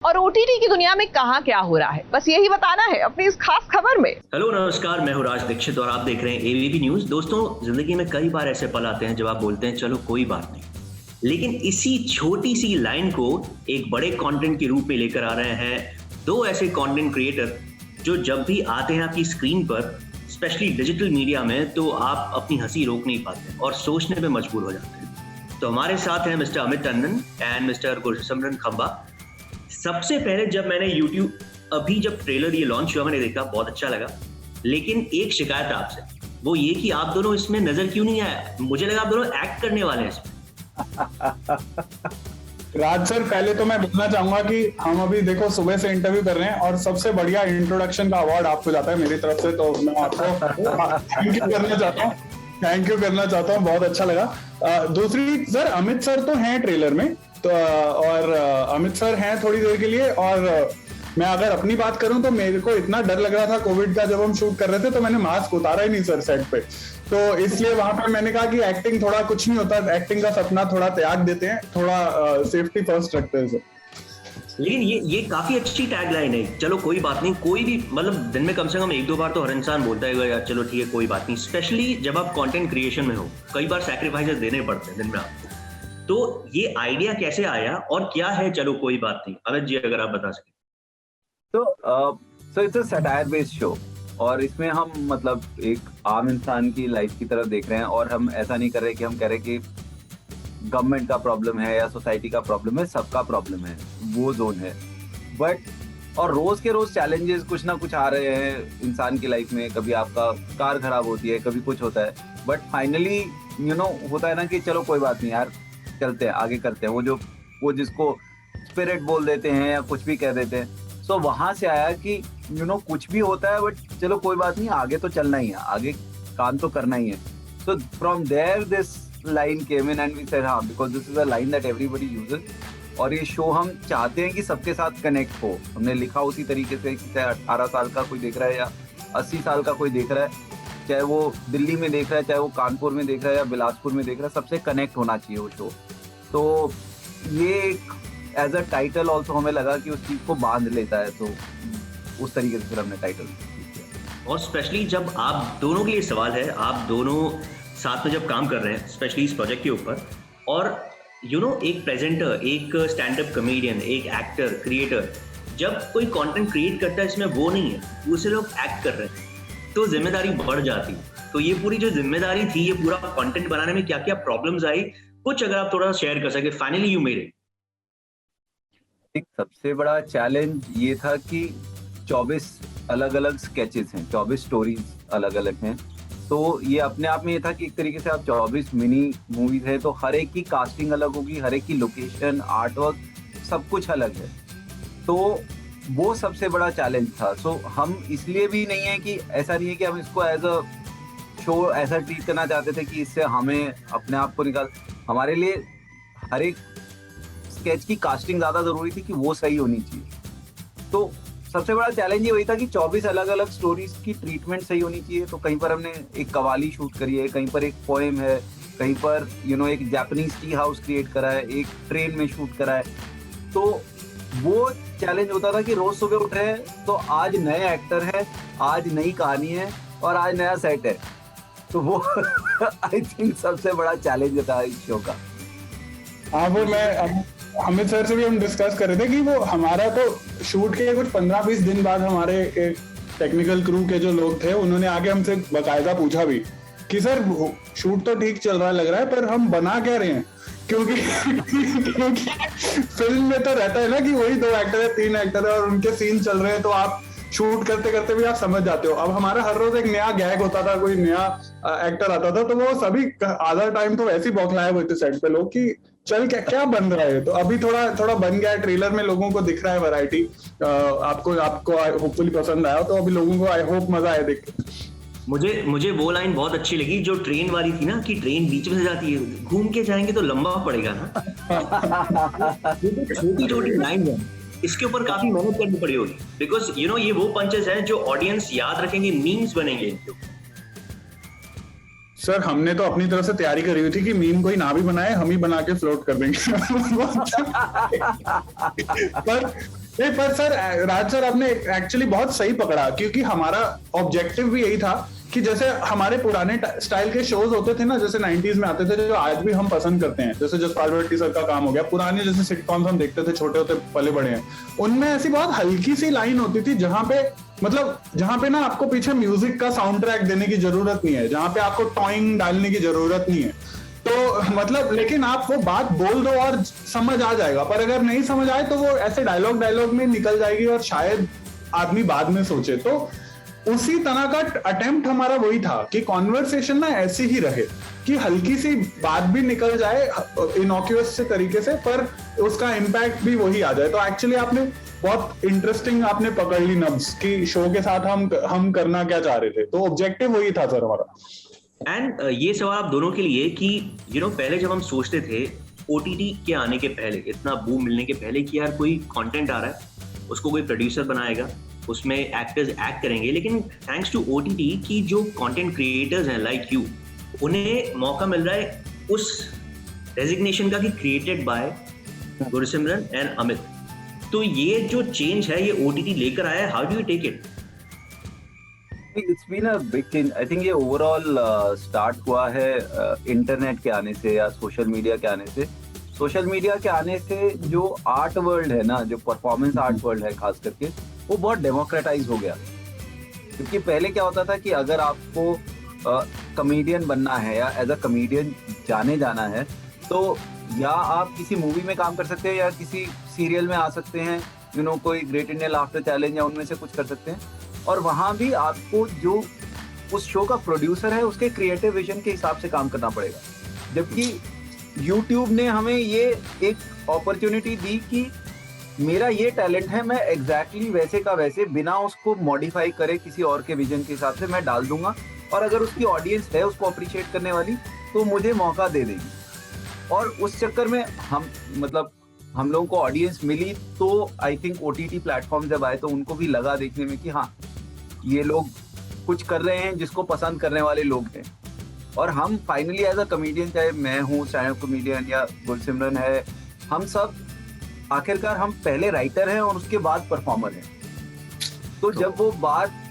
और ओटीटी की दुनिया में कहां क्या हो रहा है, बस यही बताना है अपनी इस खास खबर में। हेलो नमस्कार, मैं हूं राज दीक्षित और आप देख रहे हैं एबीपी न्यूज। दोस्तों, जिंदगी में कई बार ऐसे पल आते हैं जब आप बोलते हैं चलो कोई बात नहीं, लेकिन इसी छोटी सी लाइन को एक बड़े कंटेंट के रूप में लेकर आ रहे हैं दो ऐसे कंटेंट क्रिएटर जो जब भी आते हैं आपकी स्क्रीन पर, स्पेशली डिजिटल मीडिया में, तो आप अपनी हंसी रोक नहीं पाते और सोचने पे मजबूर हो जाते हैं। तो हमारे साथ हैं mister Amit Tandon and mister Gursimran खंबा। सबसे पहले जब मैंने YouTube अभी जब ट्रेलर ये लॉन्च हुआ मैंने देखा, बहुत अच्छा लगा, लेकिन एक शिकायत है आपसे, वो ये कि आप दोनों इसमें नजर क्यों नहीं आया? मुझे लगा आप दोनों एक्ट करने वाले हैं इसमें। राज सर, पहले तो मैं बोलना चाहूंगा कि हम अभी देखो सुबह से इंटरव्यू कर रहे हैं और सबसे बढ़िया इंट्रोडक्शन का अवार्ड आपको जाता है मेरी तरफ से, तो मैं आपको थैंक यू करना चाहता हूँ। बहुत अच्छा लगा। दूसरी सर, अमित सर तो हैं ट्रेलर में, तो और अमित सर हैं थोड़ी देर के लिए, और मैं अगर अपनी बात करूं तो मेरे को इतना डर लग रहा था कोविड का जब हम शूट कर रहे थे, तो मैंने मास्क उतारा ही नहीं सर सेट पे, तो इसलिए वहां पे मैंने कहा कि एक्टिंग थोड़ा कुछ नहीं होता, एक्टिंग का सपना थोड़ा त्याग देते हैं, थोड़ा सेफ्टी फर्स्ट रखते हैं सर। लेकिन ये काफी अच्छी टैगलाइन है, चलो कोई बात नहीं। कोई भी मतलब दिन में कम से कम एक दो बार तो हर इंसान बोलता है यार चलो ठीक है कोई बात नहीं, स्पेशली जब आप कंटेंट क्रिएशन में हो, कई बार सैक्रिफाइसेस देने पड़ते हैं दिन में आपको। तो ये आइडिया कैसे आया और क्या है चलो कोई बात नहीं? अमित जी, अगर आप बता सकें। तो it's a satire based show, और इसमें हम मतलब एक आम इंसान की लाइफ की तरफ देख रहे हैं, और हम ऐसा नहीं कर रहे कि हम कह रहे कि गवर्नमेंट का प्रॉब्लम है या सोसाइटी का प्रॉब्लम है, सबका प्रॉब्लम है, वो जोन है। बट और रोज के रोज चैलेंजेस कुछ ना कुछ आ रहे हैं इंसान की लाइफ में, कभी आपका कार खराब होती है, कभी कुछ होता है, बट फाइनली होता है ना कि चलो कोई बात नहीं यार, चलते हैं आगे करते हैं, वो जिसको स्पिरिट बोल देते हैं या कुछ भी कह देते हैं। सो वहां से आया कि कुछ भी होता है बट चलो कोई बात नहीं, आगे तो चलना ही है, आगे काम तो करना ही है। So from there this line came in and we said हाँ, because this is a line that everybody uses, और ये शो हम चाहते हैं कि सबके साथ कनेक्ट हो। हमने लिखा उसी तरीके से कि चाहे 18 साल का कोई देख रहा है या 80 साल का कोई देख रहा है, चाहे वो दिल्ली में देख रहा है, चाहे वो कानपुर में देख रहा है या बिलासपुर में देख रहा है, सबसे कनेक्ट होना चाहिए वो शो। तो ये एक एज अ टाइटल ऑल्सो हमें लगा कि उस चीज को बांध लेता है, तो उस तरीके से फिर हमने टाइटल किया। और स्पेशली जब आप दोनों के लिए सवाल है, आप दोनों साथ में जब काम कर रहे हैं स्पेशली इस प्रोजेक्ट के ऊपर, और एक प्रेजेंटर, एक स्टैंड अप कॉमेडियन, एक एक्टर, क्रिएटर, जब कोई कंटेंट क्रिएट करता है इसमें वो नहीं है, दूसरे लोग एक्ट कर रहे हैं, तो जिम्मेदारी बढ़ जाती है। तो ये पूरी जो जिम्मेदारी थी, ये पूरा कंटेंट बनाने में क्या क्या प्रॉब्लम्स आई, कुछ अगर आप थोड़ा शेयर कर सके। Finally you made it. एक सबसे बड़ा चैलेंज ये था कि 24 अलग अलग स्केचेस हैं, 24 स्टोरीज अलग अलग हैं, तो ये अपने आप में ये था कि एक तरीके से आप 24 मिनी मूवीज है, तो हर एक की कास्टिंग अलग होगी, हर एक की लोकेशन, आर्ट वर्क, सब कुछ अलग है। तो वो सबसे बड़ा चैलेंज था। सो हम इसलिए भी नहीं है कि ऐसा नहीं है कि हम इसको एज अ शो ऐसा ट्रीट करना चाहते थे कि इससे हमें अपने आप को निकाल, हमारे लिए हर एक स्केच की कास्टिंग ज्यादा जरूरी थी कि वो सही होनी चाहिए। तो सबसे बड़ा चैलेंज ये वही था कि 24 अलग अलग स्टोरीज की ट्रीटमेंट सही होनी चाहिए। तो कहीं पर हमने एक कवाली शूट करी है, कहीं पर एक पोएम है, कहीं पर एक जापानीज टी हाउस क्रिएट करा है, एक ट्रेन में शूट करा है। तो वो चैलेंज होता था कि रोज सुबह उठ रहे हैं तो आज नए एक्टर है, आज नई कहानी है और आज नया सेट है। तो वो आई थिंक सबसे बड़ा चैलेंज था इस शो का। हाँ, वो मैं अमित सर से भी हम डिस्कस कर रहे थे कि वो हमारा तो शूट के कुछ 15-20 दिन बाद हमारे एक टेक्निकल क्रू के जो लोग थे, उन्होंने आके हमसे बकायदा पूछा भी कि सर शूट तो ठीक चल रहा लग रहा है, पर हम बना क्या रहे हैं? क्योंकि फिल्म में तो रहता है ना कि वही 2 एक्टर है, 3 एक्टर है और उनके सीन चल रहे हैं, तो आप शूट करते करते भी आप समझ जाते हो। अब हमारा हर रोज एक नया गैग होता था, कोई नया एक्टर आता था, तो वो सभी आधा टाइम तो वैसे ही बौखलाए हुए थे सेट पे लोग कि चल क्या क्या बन रहा है। तो अभी थोड़ा थोड़ा बन गया है, ट्रेलर में लोगों को दिख रहा है वैरायटी। आपको होपफुली पसंद आया, तो अभी लोगों को आई होप मजा आया देख के। मुझे वो लाइन बहुत अच्छी लगी जो ट्रेन वाली थी ना, कि ट्रेन बीच में से जाती है, घूम के जाएंगे तो लंबा पड़ेगा ना। छोटी छोटी लाइन है, इसके ऊपर काफी मेहनत करनी पड़ी होगी, बिकॉज ये वो पंचेस हैं जो ऑडियंस याद रखेंगे, मीम्स बनेंगे इनके ऊपर। सर, हमने तो अपनी तरफ से तैयारी करी हुई थी कि मीम कोई ना भी बनाए, हम ही बना के फ्लोट कर देंगे। नहीं पर सर, राज सर आपने एक्चुअली बहुत सही पकड़ा, क्योंकि हमारा ऑब्जेक्टिव भी यही था कि जैसे हमारे पुराने स्टाइल के शोज होते थे ना, जैसे 90s में आते थे, जो आज भी हम पसंद करते हैं, जैसे जसपाल भट्टी सर का काम हो गया, पुराने जैसे सिटकॉम्स हम देखते थे, छोटे होते पले बड़े हैं, उनमें ऐसी बहुत हल्की सी लाइन होती थी जहां पे ना आपको पीछे म्यूजिक का साउंड ट्रैक देने की जरूरत नहीं है, जहां पे आपको टॉइंग डालने की जरूरत नहीं है, तो मतलब लेकिन आप वो बात बोल दो और समझ आ जाएगा, पर अगर नहीं समझ आए तो वो ऐसे डायलॉग में निकल जाएगी और शायद आदमी बाद में सोचे। तो उसी तरह का अटेम्प्ट हमारा वही था कि कॉन्वर्सेशन ना ऐसी ही रहे कि हल्की सी बात भी निकल जाए इनॉक्यूअस से तरीके से, पर उसका इम्पैक्ट भी वही आ जाए। तो एक्चुअली आपने बहुत इंटरेस्टिंग आपने पकड़ ली नब्ज कि शो के साथ हम करना क्या चाह रहे थे, तो ऑब्जेक्टिव वही था सर हमारा। एंड ये सवाल आप दोनों के लिए कि पहले जब हम सोचते थे ओटीटी के आने के पहले, इतना बूम मिलने के पहले कि यार कोई कंटेंट आ रहा है, उसको कोई प्रोड्यूसर बनाएगा, उसमें एक्टर्स एक्ट करेंगे, लेकिन थैंक्स टू ओटीटी की जो कंटेंट क्रिएटर्स हैं लाइक यू, उन्हें मौका मिल रहा है उस डेजिग्नेशन का कि created by Gursimran and Amit. तो ये जो चेंज है ये ओटीटी लेकर आया है, how do you take it? It's been a big change. I think ये ओवरऑल स्टार्ट हुआ है इंटरनेट के आने से या सोशल मीडिया के आने से। सोशल मीडिया के आने से जो आर्ट वर्ल्ड है ना, जो परफॉर्मेंस आर्ट वर्ल्ड है खास करके, वो बहुत डेमोक्रेटाइज हो गया। क्योंकि पहले क्या होता था कि अगर आपको कमेडियन बनना है या एज अ कमेडियन जाने जाना है, तो या आप किसी मूवी में काम कर सकते हैं या किसी सीरियल में आ सकते हैं, कोई ग्रेट इंडियन लाफ्टर चैलेंज या उनमें से कुछ कर सकते हैं, और वहां भी आपको जो उस शो का प्रोड्यूसर है उसके क्रिएटिव विजन के हिसाब से काम करना पड़ेगा। जबकि YouTube ने हमें ये एक अपॉर्चुनिटी दी कि मेरा ये टैलेंट है, मैं एग्जैक्टली वैसे का वैसे बिना उसको मॉडिफाई करे किसी और के विजन के हिसाब से मैं डाल दूंगा, और अगर उसकी ऑडियंस है उसको अप्रिशिएट करने वाली तो मुझे मौका दे देगी। और उस चक्कर में हम लोगों को ऑडियंस मिली, तो आई थिंक OTT प्लेटफॉर्म जब आए तो उनको भी लगा देखने में कि हाँ, ये लोग कुछ कर रहे हैं जिसको पसंद करने वाले लोग हैं। और हम फाइनली एज अ कॉमेडियन, चाहे मैं हूँ स्टैंड अप कॉमेडियन या गुरसिमरन है, हम सब आखिरकार हम पहले राइटर हैं और उसके बाद परफॉर्मर हैं। तो जब वो बात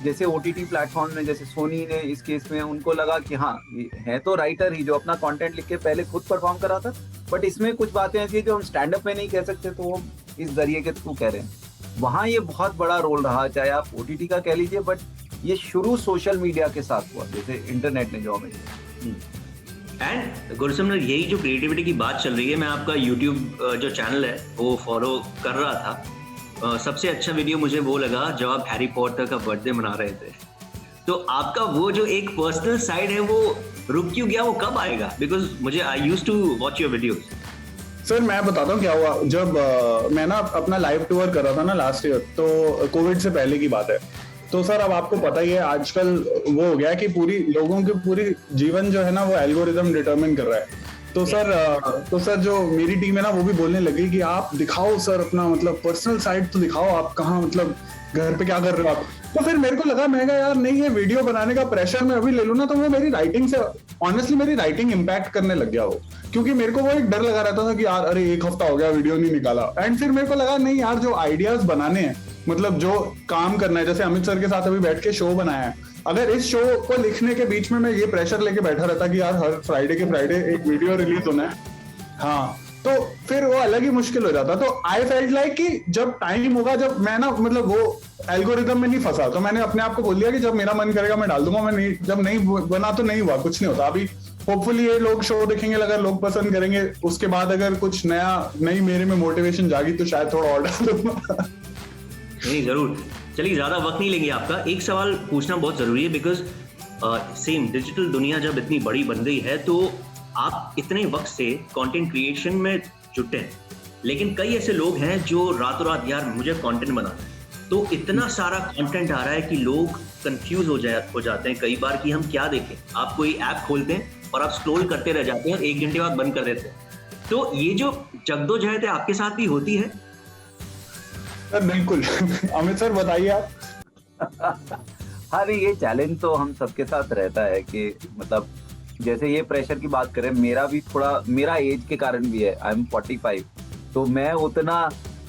जैसे OTT प्लेटफॉर्म में, जैसे सोनी ने इस केस में, उनको लगा कि हाँ, है तो राइटर ही जो अपना कंटेंट लिख के पहले खुद परफॉर्म करा था, बट इसमें कुछ बातें ऐसी जो हम स्टैंड अप में नहीं कह सकते, तो वो इस जरिए के थ्रू कह रहे हैं। वहाँ ये बहुत बड़ा रोल रहा, चाहे आप OTT का कह लीजिए, बट ये शुरू सोशल मीडिया के साथ हुआ, जैसे इंटरनेट ने जो हमें। एंड गुरसिमरन, यही जो क्रिएटिविटी की बात चल रही है, मैं आपका यूट्यूब जो चैनल है वो फॉलो कर रहा था। सबसे अच्छा वीडियो मुझे वो लगा जब आप हैरी पॉटर का बर्थडे मना रहे थे। तो आपका वो जो एक पर्सनल साइड है वो रुक क्यों गया, वो कब आएगा? बिकॉज मुझे I used to watch your videos. Sir मैं बताता हूँ क्या हुआ। जब मैं ना अपना लाइव टूर कर रहा था ना लास्ट ईयर, तो कोविड से पहले की बात है। तो सर अब आपको पता ही है आजकल वो हो गया है कि लोगों की पूरी जीवन जो है ना वो एल्गोरिदम डिटरमिन कर रहा है। तो सर जो मेरी टीम है ना वो भी बोलने लगी कि आप दिखाओ सर अपना पर्सनल साइड तो दिखाओ, आप कहाँ घर पे क्या कर रहे हो आप। तो फिर मेरे को लगा, मैं कहा यार नहीं, ये वीडियो बनाने का प्रेशर मैं अभी ले लूँ ना तो वो मेरी राइटिंग से ऑनेस्टली मेरी राइटिंग इम्पैक्ट करने लग गया वो। क्योंकि मेरे को वो एक डर लगा रहता था कि यार अरे 1 हफ्ता हो गया वीडियो नहीं निकाला। एंड फिर मेरे को लगा नहीं यार, जो आइडियाज बनाने हैं, जो काम करना है, जैसे अमित सर के साथ अभी बैठ के शो बनाया है, अगर इस शो को लिखने के बीच में मैं ये प्रेशर लेके बैठा रहता कि यार हर फ्राइडे के फ्राइडे एक वीडियो रिलीज होना है, हाँ, तो फिर वो अलग ही मुश्किल हो जाता। तो आई फेल्ट लाइक कि जब टाइम होगा, जब मैं ना वो एल्गोरिदम में नहीं फंसा, तो मैंने अपने आप को बोल दिया कि जब मेरा मन करेगा मैं डाल दूंगा। मैं नहीं, जब नहीं बना तो नहीं हुआ, कुछ नहीं होता। अभी होपफुली ये लोग शो देखेंगे, अगर लोग पसंद करेंगे, उसके बाद अगर कुछ नई मेरे में मोटिवेशन जागी तो शायद थोड़ा और डाल दूंगा। नहीं, जरूर। चलिए, ज्यादा वक्त नहीं लेंगे आपका। एक सवाल पूछना बहुत जरूरी है, बिकॉज सेम डिजिटल दुनिया जब इतनी बड़ी बन गई है, तो आप इतने वक्त से कंटेंट क्रिएशन में जुटे हैं, लेकिन कई ऐसे लोग हैं जो रातों रात यार मुझे कंटेंट बनाना है, तो इतना सारा कंटेंट आ रहा है कि लोग कंफ्यूज हो जाते हैं कई बार कि हम क्या देखें। आप कोई ऐप खोलते हैं और आप स्क्रॉल करते रह जाते हैं, 1 घंटे बाद बंद कर देते हैं। तो ये जो जगदोजहद है आपके साथ भी होती है? सर बिल्कुल। अमित सर बताइए आप। अरे ये चैलेंज तो हम सबके साथ रहता है कि जैसे ये प्रेशर की बात करें, मेरा भी थोड़ा, मेरा एज के कारण भी है, आई एम 45, तो मैं उतना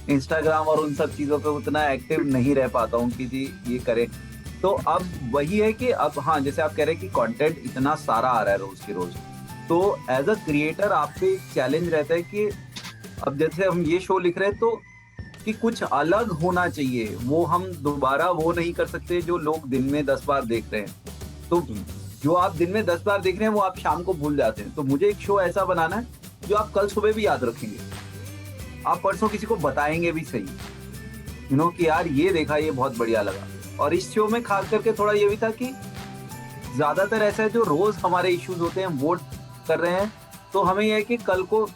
इंस्टाग्राम और उन सब चीजों पे उतना एक्टिव नहीं रह पाता हूँ कि जी ये करें। तो अब वही है कि अब हाँ, जैसे आप कह रहे हैं कि कंटेंट इतना सारा आ रहा है रोज की रोज, तो एज अ क्रिएटर आप पे एक चैलेंज रहता है कि अब जैसे हम ये शो लिख रहे हैं तो कि कुछ अलग होना चाहिए, वो हम दोबारा वो नहीं कर सकते जो लोग दिन में 10 बार देख रहे हैं। तो जो आप दिन में 10 बार देख रहे हैं वो आप शाम को भूल जाते हैं। तो मुझे एक शो ऐसा बनाना है जो आप कल सुबह भी याद रखेंगे, आप परसों किसी को बताएंगे भी सही, कि यार ये देखा, ये बहुत बढ़िया लगा। और इस शो में खास करके थोड़ा ये भी था कि ज्यादातर ऐसा है जो रोज हमारे इश्यूज होते हैं वोट कर रहे हैं, तो हमें यह है कि कल को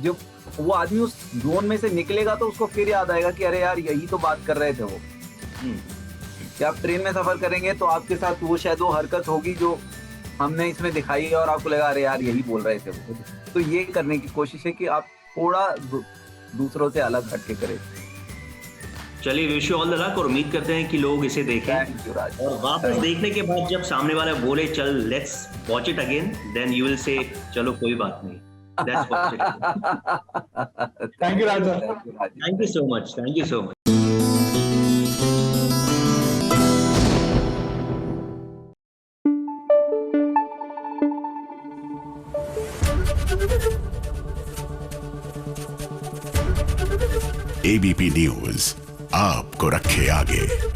जब वो आदमी उस जोन में से निकलेगा तो उसको फिर याद आएगा कि अरे यार यही तो बात कर रहे थे वो। कि आप ट्रेन में सफर करेंगे तो आपके साथ वो शायद वो हरकत होगी जो हमने इसमें दिखाई है और आपको लगा अरे यार यही बोल रहे थे वो। तो ये करने की कोशिश है कि आप थोड़ा दूसरों से अलग हटके करें। चलिए, wish you all the luck और उम्मीद करते हैं कि लोग इसे देखें। और वापस देखने के बाद जब सामने वाला बोले चल let's watch it again, then you will say चलो कोई बात नहीं, let's watch it. Thank you Raja, thank you so much, thank you so much. ABP news आपको रखे आगे।